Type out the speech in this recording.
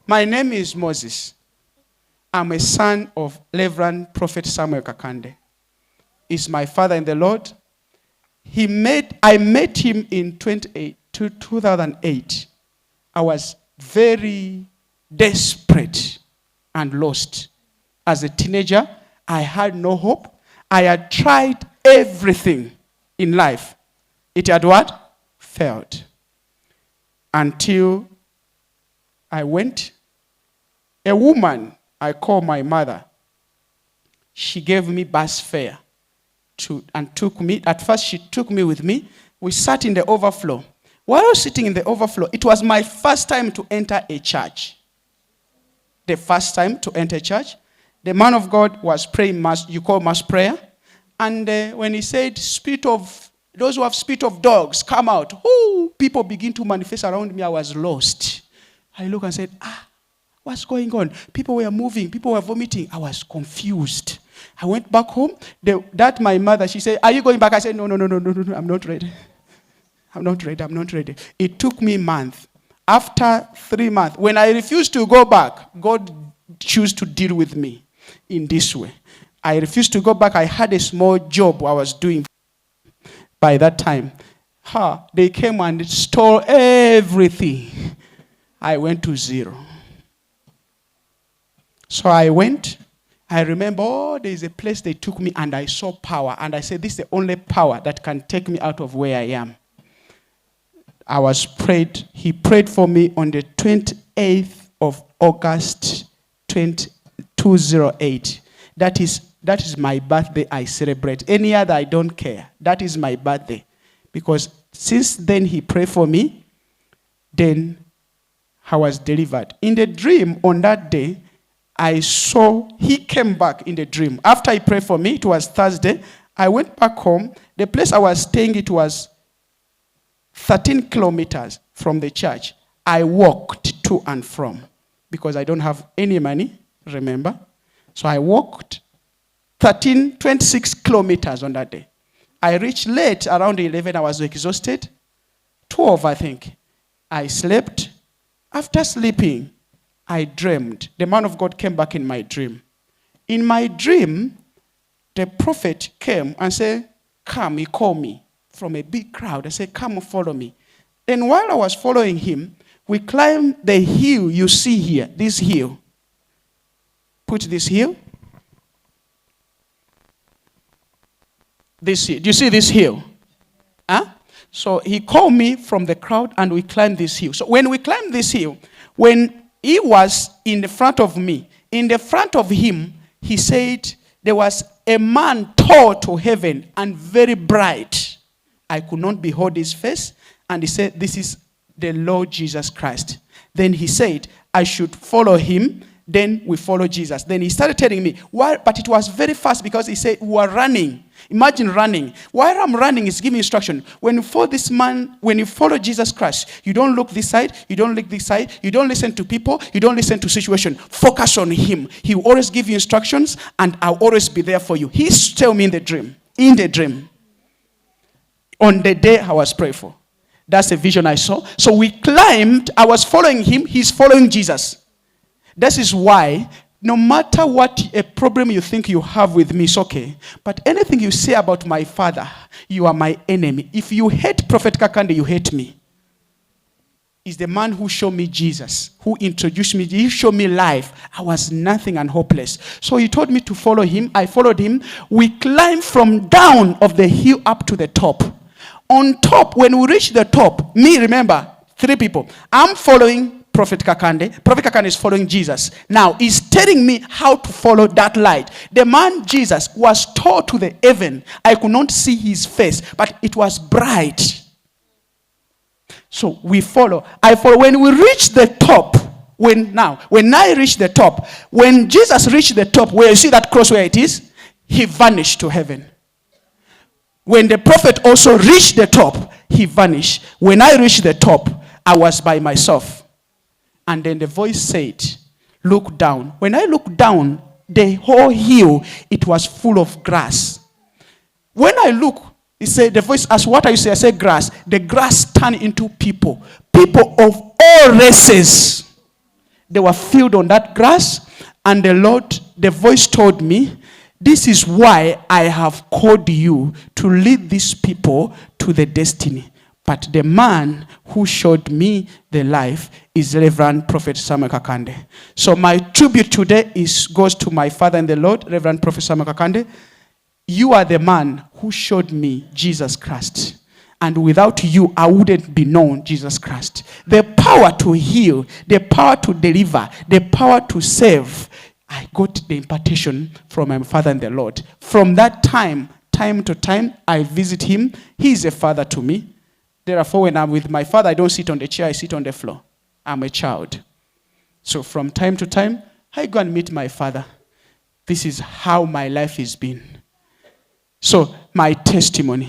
My name is Moses. I'm a son of Reverend Prophet Samuel Kakande. He's my father in the Lord. I met him in 2008. I was very desperate and lost. As a teenager, I had no hope. I had tried everything in life. It had what? Failed. Until I went. A woman, I call my mother, she gave me bus fare and took me. At first, she took me with me. We sat in the overflow. While I was sitting in the overflow, it was my first time to enter a church. The first time to enter church. The man of God was praying mass, you call mass prayer. And when he said, those who have spirit of dogs, come out. Ooh, people begin to manifest around me. I was lost. I looked and said, what's going on? People were moving. People were vomiting. I was confused. I went back home. My mother, she said, are you going back? I said, no, I'm not ready. I'm not ready. It took me a month. After 3 months, when I refused to go back, God chose to deal with me in this way. I refused to go back. I had a small job I was doing by that time. They came and stole everything. I went to zero. So I went. I remember, there's a place they took me and I saw power. And I said, this is the only power that can take me out of where I am. I was prayed. He prayed for me on the 28th of August 2008. That is my birthday I celebrate. Any other, I don't care. That is my birthday. Because since then he prayed for me, then I was delivered. In the dream on that day, I saw he came back in the dream. After he prayed for me, it was Thursday. I went back home. The place I was staying, it was 13 kilometers from the church. I walked to and from because I don't have any money, remember? So I walked 26 kilometers on that day. I reached late, around 11. I was exhausted. 12, I think. I slept. After sleeping, I dreamed. The man of God came back in my dream. In my dream, the prophet came and said, come, he called me from a big crowd. I said, come follow me. Then while I was following him, we climbed the hill you see here, this hill. Put this hill. This hill. Do you see this hill? So he called me from the crowd and we climbed this hill. So when we climbed this hill, when he was in the front of me, in the front of him, he said, there was a man tall to heaven and very bright. I could not behold his face. And he said, this is the Lord Jesus Christ. Then he said, I should follow him. Then we follow Jesus. Then he started telling me, why? But it was very fast because he said, we are running. Imagine running. While I'm running, he's giving instruction. When you follow this man, when you follow Jesus Christ, you don't look this side, you don't look this side, you don't listen to people, you don't listen to situation. Focus on him. He will always give you instructions and I'll always be there for you. He's telling me in the dream. On the day I was praying for. That's the vision I saw. So we climbed, I was following him, he's following Jesus. This is why, no matter what a problem you think you have with me, it's okay. But anything you say about my father, you are my enemy. If you hate Prophet Kakande, you hate me. He's the man who showed me Jesus, who introduced me. He showed me life. I was nothing and hopeless. So he told me to follow him. I followed him. We climbed from down of the hill up to the top. On top, when we reached the top, remember, 3 people. I'm following Prophet Kakande. Prophet Kakande is following Jesus. Now, he's telling me how to follow that light. The man Jesus was tall to the heaven. I could not see his face, but it was bright. So we follow. I follow. When we reach the top, when I reach the top, when Jesus reached the top, where you see that cross where it is, he vanished to heaven. When the prophet also reached the top, he vanished. When I reached the top, I was by myself. And then the voice said, look down. When I looked down, the whole hill, it was full of grass. When I look, he said, the voice asked, what are you saying? I said, grass. The grass turned into people. People of all races. They were filled on that grass. And the voice told me, this is why I have called you to lead these people to the destiny. But the man who showed me the life is Reverend Prophet Samuel Kakande. So my tribute today goes to my father in the Lord, Reverend Prophet Samuel Kakande. You are the man who showed me Jesus Christ. And without you, I wouldn't be known Jesus Christ. The power to heal, the power to deliver, the power to save, I got the impartation from my father in the Lord. From that time to time, I visit him. He is a father to me. Therefore, when I'm with my father, I don't sit on the chair, I sit on the floor. I'm a child. So from time to time, I go and meet my father. This is how my life has been. So, my testimony.